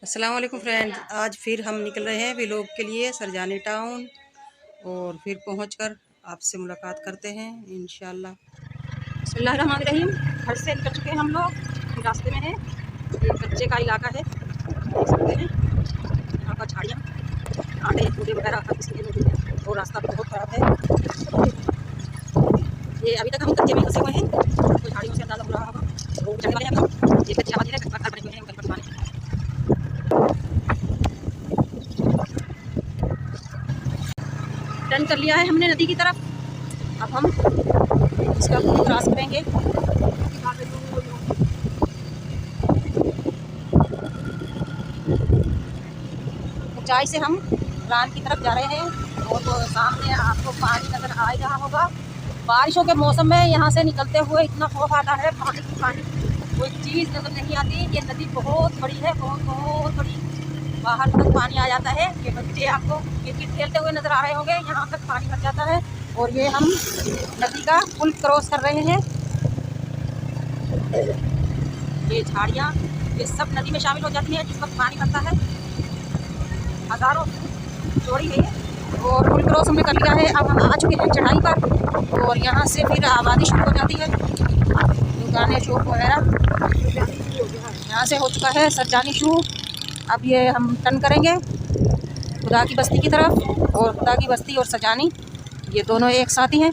अस्सलाम वालेकुम फ्रेंड्स, आज फिर हम निकल रहे हैं व्लॉग के लिए सरजानी टाउन और फिर पहुंचकर आपसे मुलाकात करते हैं इंशाल्लाह। बिस्मिल्लाहिर्रहमानिर्रहीम। घर से निकल चुके हैं हम लोग, रास्ते में हैं। ये कच्चे का इलाका है, देख सकते हैं। यहाँ पर झाड़ियाँ, आटे कूड़े वगैरह हर किसी में और रास्ता भी बहुत ख़राब है। ये अभी तक हम कच्चे में फंसे हुए हैं, तो झाड़ियों से अंदाज़ा हो रहा होगा। रोड चलने वाले हैं हम, ये कच्ची आबादी है, घर बने हुए हैं ऊपर पानी। टर्न कर लिया है हमने नदी की तरफ। अब हम इसका क्रॉस करेंगे। ऊंचाई से हम रान की तरफ जा रहे हैं और तो सामने आपको पानी नज़र आ रहा होगा। बारिशों के मौसम में यहाँ से निकलते हुए इतना खौफ आता है, पानी कोई चीज़ नज़र नहीं आती। ये नदी बहुत बड़ी है, बहुत बड़ी। बाहर तक पानी आ जाता है। ये बच्चे आपको क्रिकेट खेलते हुए नज़र आ रहे होंगे, यहाँ तक पानी भर जाता है। और ये हम नदी का पुल क्रॉस कर रहे हैं। ये झाड़ियाँ ये सब नदी में शामिल हो जाती हैं जिस वक्त पानी भरता है। हज़ारों चौड़ी है ये। और पुल क्रॉस हमने कर लिया है। अब हम आ चुके हैं चढ़ाई पर और यहाँ से फिर आबादी शुरू हो जाती है, दुकानें शॉप वगैरह। यहाँ से हो चुका है सरजानी शुरू। अब ये हम टर्न करेंगे खुदा की बस्ती की तरफ। और खुदा की बस्ती और सरजानी ये दोनों एक साथ ही हैं।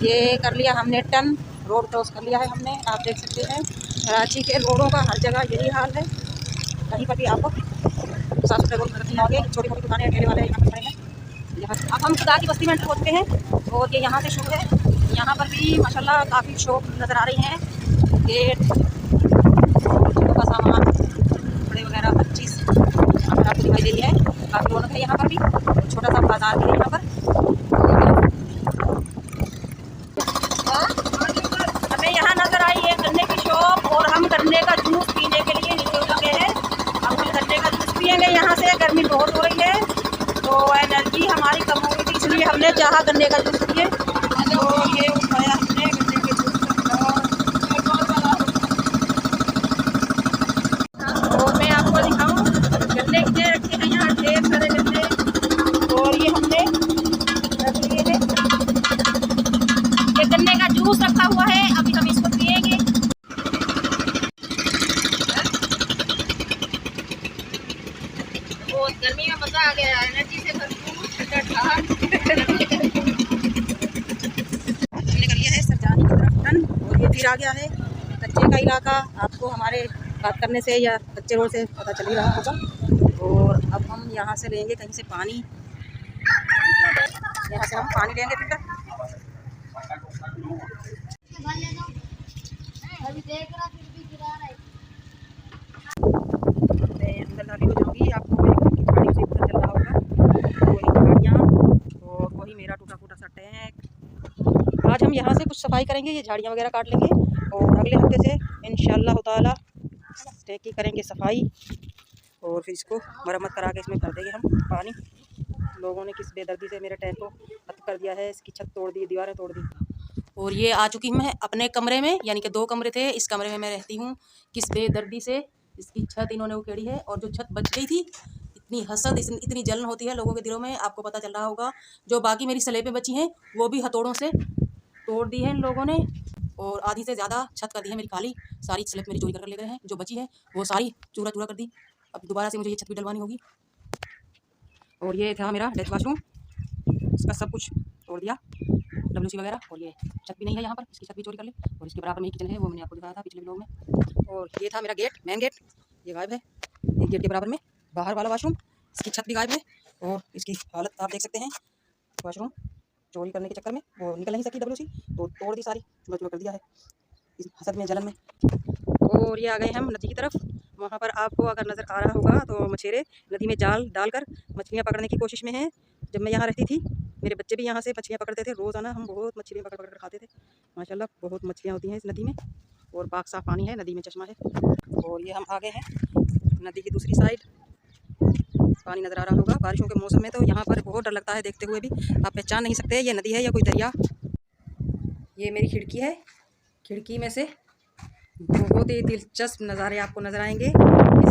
ये कर लिया हमने टर्न, रोड क्रॉस कर लिया है हमने। आप देख सकते हैं कराची के रोडों का हर जगह यही हाल है। कहीं पर भी आपको साफ सुथरे रोड नजर नहीं आएंगे। छोटी मोटी दुकानें ठेले वाले यहाँ पर खड़े हैं। यहाँ अब हम खुदा की बस्ती में पहुँच गए हैं और ये यहाँ से शुरू है। यहाँ पर भी माशाल्लाह काफ़ी शॉप नज़र आ रही हैं। गेट का सामान वगैरह हर चीज़ यहाँ पर आपको दिखाई दे रही है। काफ़ी रौनक है यहाँ पर भी। छोटा सा बाजार भी है यहाँ पर। हमें यहाँ नजर आई है गन्ने की शॉप और हम गन्ने का जूस पीने के लिए निकल चुके हैं। अब हम गन्ने का जूस पियेंगे। यहाँ से गर्मी बहुत हो रही है तो एनर्जी हमारी कम हो गई थी, इसलिए हमने चाहा गन्ने का जूस पिए। तो ये उठाया हमने गन्ने के जूस और मैं आपको दिखाऊँ गन्ने कितने रखे हैं यहाँ, ढेर सारे गन्ने। और ये हमने रख लिए हैं, ये गन्ने का जूस रखा हुआ है। अभी हम इसको पिएंगे। और गर्मी में मजा आ गया, एनर्जी से भरपूर ठंडा हमने कर लिया है सरजानी की तरफ टर्न। और ये फिर आ गया है कच्चे का इलाका। आपको हमारे बात करने से या कच्चे रोड से पता चल ही रहा होगा। और अब हम यहाँ से लेंगे कहीं से पानी, यहाँ से हम पानी लेंगे फिल्टर। मैं अंदर नाली हो जाऊँगी, आपको झाड़ियों से पता चल रहा होगा। वही झाड़ियाँ और वही मेरा टूटा फूटा सा टैंक। आज हम यहाँ से कुछ सफाई करेंगे, ये झाड़ियाँ वगैरह काट लेंगे और अगले हफ्ते से इंशाल्लाह ताला टैंक की करेंगे सफाई और फिर इसको मरम्मत करा के इसमें भर देंगे हम पानी। लोगों ने किस बेदर्दी से मेरे टैंक को खत्म कर दिया है, इसकी छत तोड़ दी, दीवारें तोड़ दी। और ये आ चुकी मैं अपने कमरे में, यानी कि 2 कमरे थे, इस कमरे में मैं रहती हूँ। किस बेदर्दी से इसकी छत इन्होंने उखेड़ी है। और जो छत बच गई थी, इतनी हसद इतनी जलन होती है लोगों के दिलों में, आपको पता चल रहा होगा। जो बाकी मेरी स्लेबें बची हैं वो भी हथौड़ों से तोड़ दी है इन लोगों ने। और आधी से ज़्यादा छत कर दी है मेरी खाली। सारी स्लेब मेरी चोरी कर ले गए हैं, जो बची है वो सारी चूरा चूरा कर दी। अब दोबारा से मुझे ये छत भी डलवानी होगी। और ये था मेरा डेथ वाशरूम, इसका सब कुछ तोड़ दिया, WC वगैरह। और ये छत भी नहीं है यहाँ पर, इसकी छत भी चोरी कर ली। और इसके बराबर में किचन है, वो मैंने आपको दिखाया था पिछले वीडियो में। और ये था मेरा गेट, मेन गेट, ये गायब है। एक गेट के बराबर में बाहर वाला वाशरूम, इसकी छत भी गायब है। और इसकी हालत आप देख सकते हैं। वाशरूम चोरी करने के चक्कर में वो निकल नहीं सकी WC, तो तोड़ दी सारी, चूरा चूरा कर दिया है इस हसद में, जलन में। और ये आ गए हम नदी की तरफ। वहाँ पर आपको अगर नज़र आ रहा होगा तो मछेरे नदी में जाल डालकर मछलियाँ पकड़ने की कोशिश में हैं। जब मैं यहाँ रहती थी, मेरे बच्चे भी यहाँ से मछलियाँ पकड़ते थे। रोज़ाना हम बहुत मछलियाँ पकड़ पकड़ कर खाते थे। माशाल्लाह बहुत मछलियाँ होती हैं इस नदी में और पाक साफ पानी है, नदी में चश्मा है। और ये हम आ गए हैं नदी की दूसरी साइड। पानी नज़र आ रहा होगा। बारिशों के मौसम में तो यहाँ पर बहुत डर लगता है, देखते हुए भी आप पहचान नहीं सकते ये नदी है या कोई दरिया। ये मेरी खिड़की है, खिड़की में से बहुत ही दिलचस्प नज़ारे आपको नज़र आएंगे। ये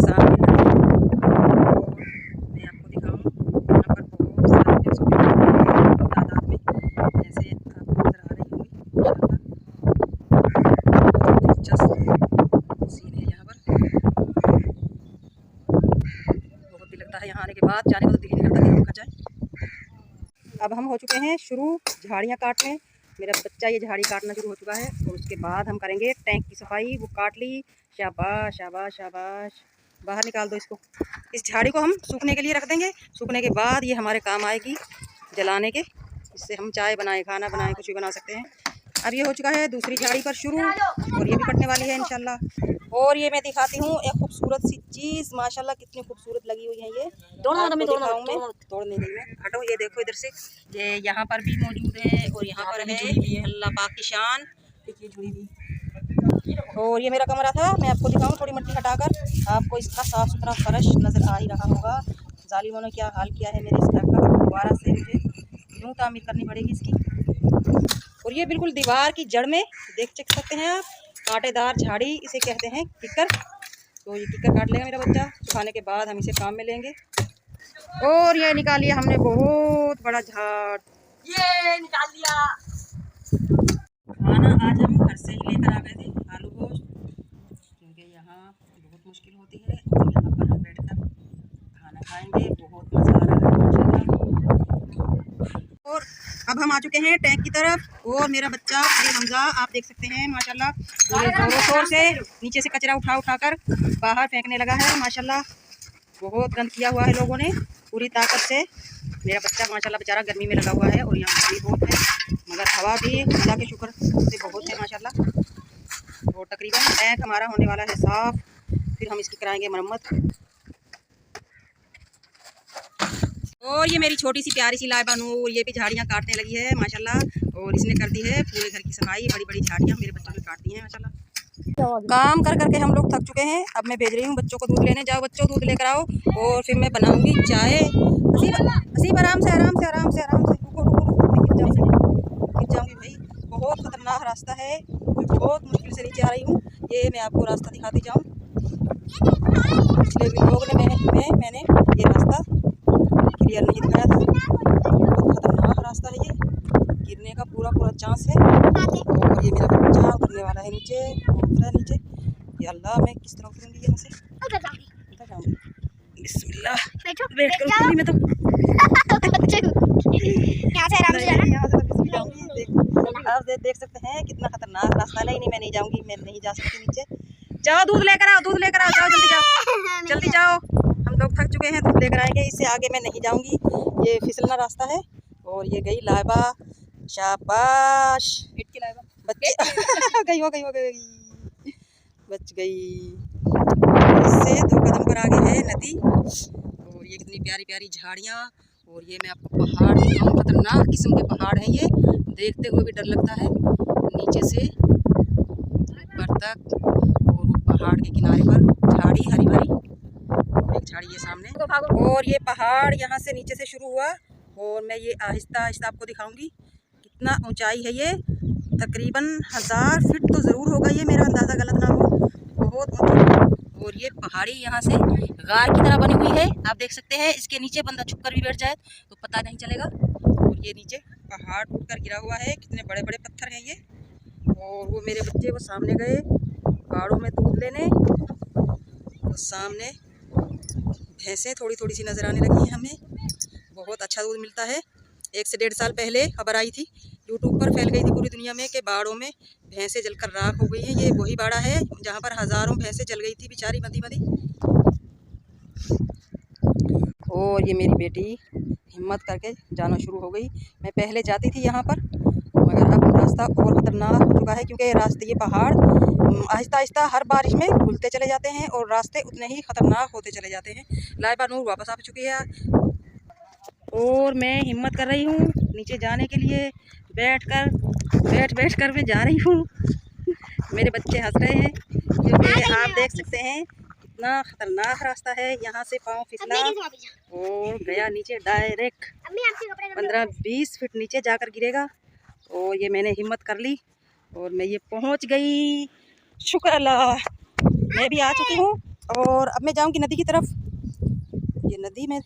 सामने नदी है और मैं आपको दिखाऊं, यहाँ पर बहुत सारे भैंसों के तादाद में जैसे आपको नज़र आ रही होंगी। बहुत दिलचस्प सीन है यहाँ पर। बहुत दिल लगता है यहाँ आने के बाद, जाने को तो दिल ही नहीं करता कि रुका जाए। अब हम हो चुके हैं शुरू झाड़ियाँ काटने। मेरा बच्चा ये झाड़ी काटना शुरू हो चुका है और उसके बाद हम करेंगे टैंक की सफाई। वो काट ली, शाबाश शाबाश शाबाश, बाहर निकाल दो इसको। इस झाड़ी को हम सूखने के लिए रख देंगे। सूखने के बाद ये हमारे काम आएगी जलाने के। इससे हम चाय बनाएं, खाना बनाएं, कुछ भी बना सकते हैं। अब ये हो चुका है दूसरी झाड़ी पर शुरू और ये भी कटने वाली है इंशाल्लाह। और ये मैं दिखाती हूँ एक खूबसूरत सी चीज़, माशाल्लाह कितनी खूबसूरत लगी हुई है ये। तोड़ नहीं रही मैं, हटो। ये देखो इधर से, ये यहाँ पर भी मौजूद है और यहाँ पर है अल्लाह पाक की शान। और ये मेरा कमरा था, मैं आपको दिखाऊँ थोड़ी मिट्टी हटाकर। आपको इसका साफ़ सुथरा फर्श नज़र आ ही रहा होगा। जालिमों ने क्या हाल किया है मेरे इस घर का। दोबारा से मुझे यूँ तामीर करनी पड़ेगी इसकी। और ये बिल्कुल दीवार की जड़ में देख सकते हैं आप, कांटेदार झाड़ी इसे कहते हैं, किक्कर। तो ये किक्कर काट लेगा मेरा बच्चा। सुखाने के बाद हम इसे काम में लेंगे। और ये निकाल लिया हमने बहुत बड़ा झाड़, ये निकाल लिया। खाना आज हम घर से ही लेकर आ गए थे, आलू गोश्त, क्योंकि यहाँ बहुत मुश्किल होती है। और यहाँ पर हम बैठकर खाना खाएंगे, बहुत मज़ा आ रहा है माशाल्लाह। और अब हम आ चुके हैं टैंक की तरफ और मेरा बच्चा हमजा आप देख सकते हैं माशाल्लाह जोरों शोर से नीचे से कचरा उठा कर बाहर फेंकने लगा है माशाल्लाह। बहुत गंद किया हुआ है लोगों ने पूरी ताकत से। मेरा बच्चा माशाल्लाह बेचारा गर्मी में लगा हुआ है और यहाँ गर्मी बहुत है, मगर हवा भी अल्लाह के शुक्र से बहुत है माशाल्लाह। और तकरीबन टैंक हमारा होने वाला है साफ़, फिर हम इसकी कराएंगे मरम्मत। और ये मेरी छोटी सी प्यारी सी लाइबा नूर, ये भी झाड़ियाँ काटने लगी है माशाल्लाह। और इसने कर दी है पूरे घर की सफाई। बड़ी बड़ी झाड़ियाँ मेरे बच्चों ने काट दी हैं माशाल्लाह। काम कर करके हम लोग थक चुके हैं। अब मैं भेज रही हूँ बच्चों को दूध लेने। जाओ बच्चों दूध लेकर आओ और फिर मैं बनाऊँगी चाय। असीब आराम से आराम से आराम से आराम से, रुको रुको रुको, मैं गिर जाऊँगी भाई। बहुत ख़तरनाक रास्ता है, मैं बहुत मुश्किल से नीचे आ रही हूँ। ये मैं आपको रास्ता दिखाती जाऊँ। पिछले व्लॉग में मैंने ये रास्ता क्लियर नहीं दिखाया था। बहुत ख़तरनाक रास्ता है ये, गिरने का पूरा चांस है। और ये मेरा बच्चा उतरने वाला है नीचे, उतरा नीचे। ये अल्लाह, मैं किस तरह उतरूँगी यहाँ से? उतर जाऊँगी। बिस्मिल्लाह, वेट करूँगी मैं तो। यहाँ से आराम से जाना, यहाँ से तो जाऊँगी। आप देख सकते हैं कितना खतरनाक रास्ता है। नहीं मैं नहीं जाऊँगी, मैं नहीं जा सकती नीचे। जाओ दूध लेकर आओ, दूध लेकर आओ, जाओ जल्दी जाओ, जल्दी जाओ। हम लोग थक चुके हैं, दूध लेकर आएंगे। इससे आगे मैं नहीं जाऊँगी, ये फिसलना रास्ता है। और ये गई लाइबा, शाबाश बच्चे गई बच गई। इससे 2 कदम पर आगे है नदी और ये कितनी प्यारी प्यारी झाड़ियाँ। और ये मैं आपको पहाड़ दिखाऊँ, खतरनाक किस्म के पहाड़ हैं ये, देखते हुए भी डर लगता है। नीचे से ऊपर तक और वो पहाड़ के किनारे पर झाड़ी हरी भरी, एक झाड़ी ये सामने। और ये पहाड़ यहाँ से नीचे से शुरू हुआ और मैं ये आहिस्ता आहिस्ता आपको दिखाऊंगी कितना ऊंचाई है ये। तकरीबन 1000 फीट तो ज़रूर होगा ये, मेरा अंदाज़ा गलत ना हो, बहुत ऊंचा। और ये पहाड़ी यहाँ से गार की तरह बनी हुई है, आप देख सकते हैं। इसके नीचे बंदा छुप कर भी बैठ जाए तो पता नहीं चलेगा। और ये नीचे पहाड़ टूट कर गिरा हुआ है, कितने बड़े बड़े पत्थर हैं ये। और वो मेरे बच्चे वो सामने गए पहाड़ों में दूध लेने, तो सामने भैंसें थोड़ी थोड़ी सी नज़र आने लगी हैं हमें। बहुत अच्छा दूध मिलता है। 1 से 1.5 साल पहले खबर आई थी, यूट्यूब पर फैल गई थी पूरी दुनिया में कि बाड़ों में भैंसें जलकर राख हो गई हैं। ये वही बाड़ा है जहाँ पर हज़ारों भैंसें जल गई थी बेचारी मदी मदी। और ये मेरी बेटी हिम्मत करके जाना शुरू हो गई। मैं पहले जाती थी यहाँ पर, मगर अब रास्ता और ख़तरनाक हो चुका है, क्योंकि रास्ते ये पहाड़ आहिस्ता आहिस्ता हर बारिश में खुलते चले जाते हैं और रास्ते उतने ही ख़तरनाक होते चले जाते हैं। लाइबा नूर वापस आ चुकी है और मैं हिम्मत कर रही हूँ नीचे जाने के लिए। बैठ कर मैं जा रही हूँ। मेरे बच्चे हंस रहे हैं क्योंकि आप देख सकते हैं कितना ख़तरनाक रास्ता है। यहाँ से पाँव फिसला और गया नीचे डायरेक्ट 15-20 फीट नीचे जाकर गिरेगा। और ये मैंने हिम्मत कर ली और मैं ये पहुँच गई। शुक्र अल्लाह, मैं भी आ चुकी हूँ और अब मैं जाऊँगी नदी की तरफ। ये नदी में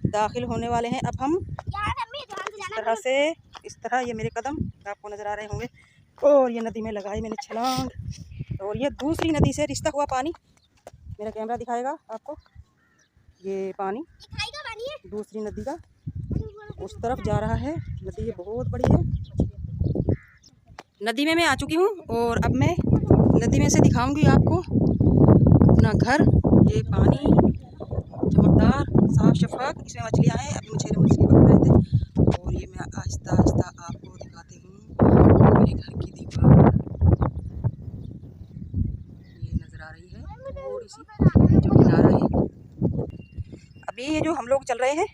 दाखिल होने वाले हैं अब हम। इस तरह से, इस तरह ये मेरे कदम आपको नज़र आ रहे होंगे। और ये नदी में लगाई मैंने छलांग, और ये दूसरी नदी से रिश्ता हुआ पानी, मेरा कैमरा दिखाएगा आपको। ये पानी दूसरी नदी का उस तरफ जा रहा है। नदी ये बहुत बड़ी है। नदी में मैं आ चुकी हूँ और अब मैं नदी में से दिखाऊंगी आपको अपना घर। ये पानी चमकदार साफ शफाफ, इसमें मछलियाँ हैं। अभी मुझे मछली पकड़ रहे थे और ये मैं आहिस्ता आहिस्ता आपको दिखाती हूँ मेरे घर की दीवार। ये नज़र आ रही है थोड़ी सी जो किनारा है। अभी ये जो हम लोग चल रहे हैं,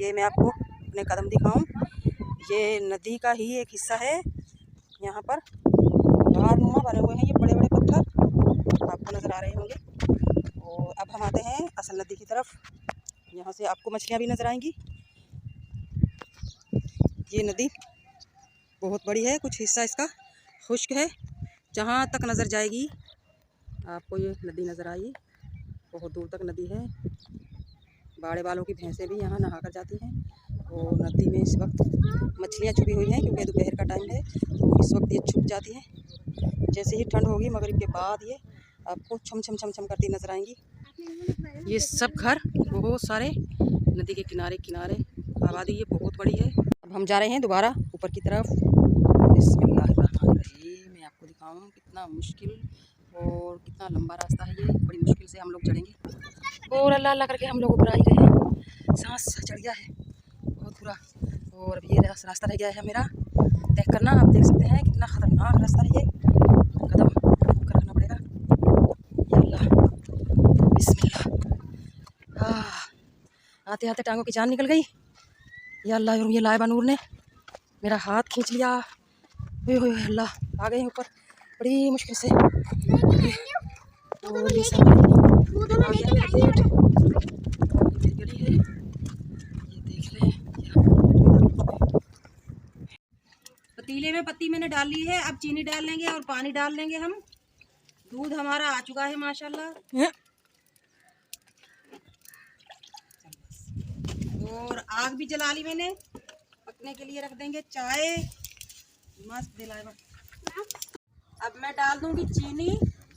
ये मैं आपको अपने कदम दिखाऊं। ये नदी का ही एक हिस्सा है। यहाँ पर पहाड़नुमा बने हुए हैं, ये बड़े बड़े पत्थर आपको नज़र आ रहे होंगे। और अब हम आते हैं असल नदी की तरफ। यहाँ से आपको मछलियाँ भी नज़र आएंगी। ये नदी बहुत बड़ी है, कुछ हिस्सा इसका खुश्क है। जहाँ तक नज़र जाएगी आपको ये नदी नज़र आई, बहुत दूर तक नदी है। बाड़े वालों की भैंसें भी यहाँ नहा कर जाती हैं। और नदी में इस वक्त मछलियाँ छुपी हुई हैं क्योंकि दोपहर का टाइम है, तो इस वक्त ये छुप जाती हैं। जैसे ही ठंड होगी मगरिब के बाद ये आपको छम छम छम छम करती नज़र आएंगी। ये सब घर बहुत सारे नदी के किनारे किनारे, आबादी ये बहुत बड़ी है। अब हम जा रहे हैं दोबारा ऊपर की तरफ। बिस्मिल्लाहिर्रहमानिर्रहीम। मैं आपको दिखाऊँ कितना मुश्किल और कितना लंबा रास्ता है। ये बड़ी मुश्किल से हम लोग चढ़ेंगे और अल्लाह अल्लाह करके हम लोग ऊपर आ ही गए हैं। सांस चढ़ गया है बहुत बुरा। और अब ये रास्ता रह गया है मेरा तय करना। आप देख सकते हैं कितना ख़तरनाक रास्ता है ये। कदम रखना पड़ेगा। या अल्लाह, बिस्मिल्लाह। आते आते टांगों की जान निकल गई। या अल्लाह, ये लाइबा नूर ने मेरा हाथ खींच लिया। ओए अल्लाह, आ गए ऊपर बड़ी मुश्किल से। और ये सब गली है, ये देख रहे हैं। पतीले में पत्ती मैंने डाल ली है। अब चीनी डाल लेंगे और पानी डाल लेंगे हम। दूध हमारा आ चुका है माशाल्लाह। और आग भी जला ली मैंने, पकने के लिए रख देंगे। चाय मस्त दिलाएगा। अब मैं डाल दूंगी चीनी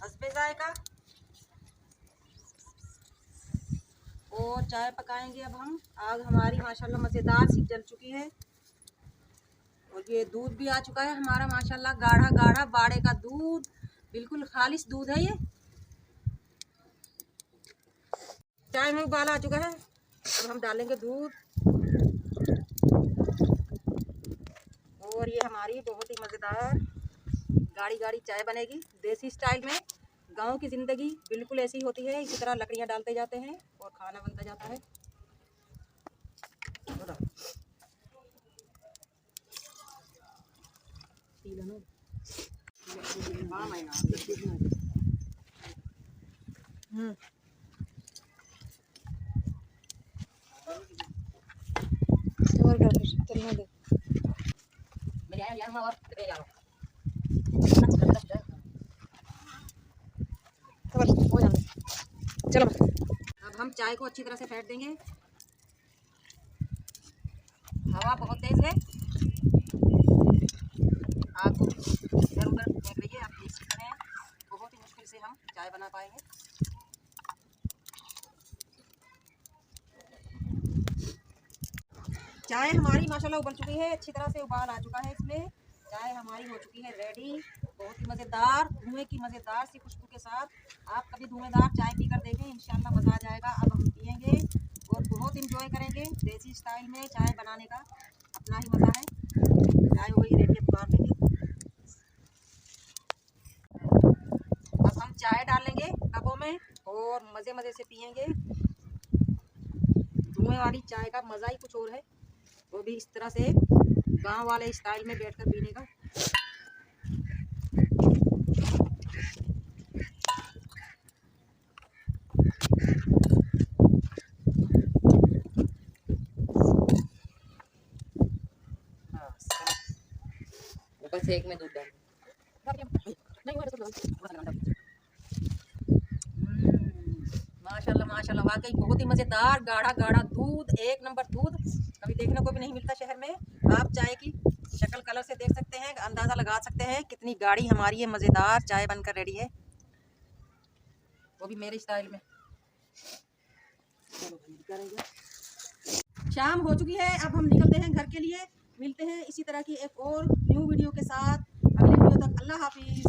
हस्बे जायका और चाय पकाएंगे। अब हम आग हमारी माशाल्लाह मज़ेदार सी जल चुकी है। और ये दूध भी आ चुका है हमारा माशाल्लाह, गाढ़ा गाढ़ा बाड़े का दूध, बिल्कुल खालिश दूध है ये। चाय में उबाल आ चुका है। अब हम डालेंगे दूध। और ये हमारी बहुत ही मज़ेदार गाढ़ी गाढ़ी चाय बनेगी देसी स्टाइल में। गांव की ज़िंदगी बिल्कुल ऐसी होती है। इसी तरह लकड़ियाँ डालते जाते हैं और खाना बनता जाता है। चलो अब हम चाय को अच्छी तरह से फेंट देंगे। हवा बहुत तेज है, आग इधर उधर फेंक रही है। आप देख सकते हैं बहुत ही मुश्किल से हम चाय बना पाएंगे। चाय हमारी माशाल्लाह उबल चुकी है, अच्छी तरह से उबाल आ चुका है। इसमें चाय हमारी हो चुकी है रेडी, बहुत ही मज़ेदार धुएं की मज़ेदार सी खुशबू के साथ। आप कभी धुएंदार चाय पीकर देखें, इंशाल्लाह मज़ा आ जाएगा। अब हम पियेंगे और बहुत इंजॉय करेंगे। देसी स्टाइल में चाय बनाने का अपना ही मज़ा है। चाय हो गई रेडी, अब उतार लेंगे। अब हम चाय डालेंगे कपों में और मज़े मज़े से पियेंगे। धुएं वाली चाय का मज़ा ही कुछ और है, वो भी इस तरह से गांव वाले स्टाइल में बैठकर पीने का। बस एक में दूध डाल। माशाल्लाह माशाल्लाह, वाकई बहुत ही मज़ेदार गाढ़ा गाढ़ा दूध, एक नंबर दूध। कभी देखने को भी नहीं मिलता शहर में। आप चाय की शक्ल कलर से देख सकते हैं, अंदाज़ा लगा सकते हैं कितनी गाढ़ी हमारी ये मज़ेदार चाय बनकर रेडी है, वो भी मेरे स्टाइल में। शाम हो चुकी है, अब हम निकलते हैं घर के लिए। मिलते हैं इसी तरह की एक और न्यू वीडियो के साथ अगली वीडियो तक। अल्लाह हाफिज़।